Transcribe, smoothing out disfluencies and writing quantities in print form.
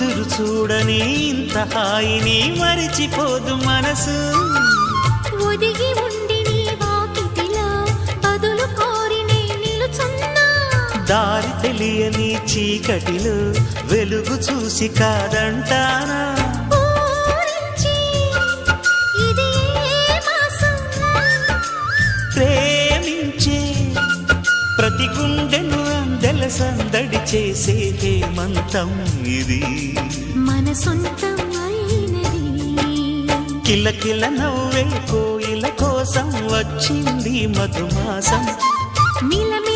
ఎదురు చూడని ఇంత హాయిని మరిచిపోదు మనసు ఒదిగి ఉండి నీ వాకిటిలో బదులు కోరి నే నిలుచున్నా దారి తెలియని చీకటిలో వెలుగు చూసి కాదంటానా ఊరించి ఇది ఏ మాసం ప్రేమించే ప్రతి గుండెను అందెల సందడి చేసే హేమంతం ఇది మన సొంతం అయినది కిలకిల నవ్వే కోయిల కోసం వచ్చింది మధుమాసం మిలమిల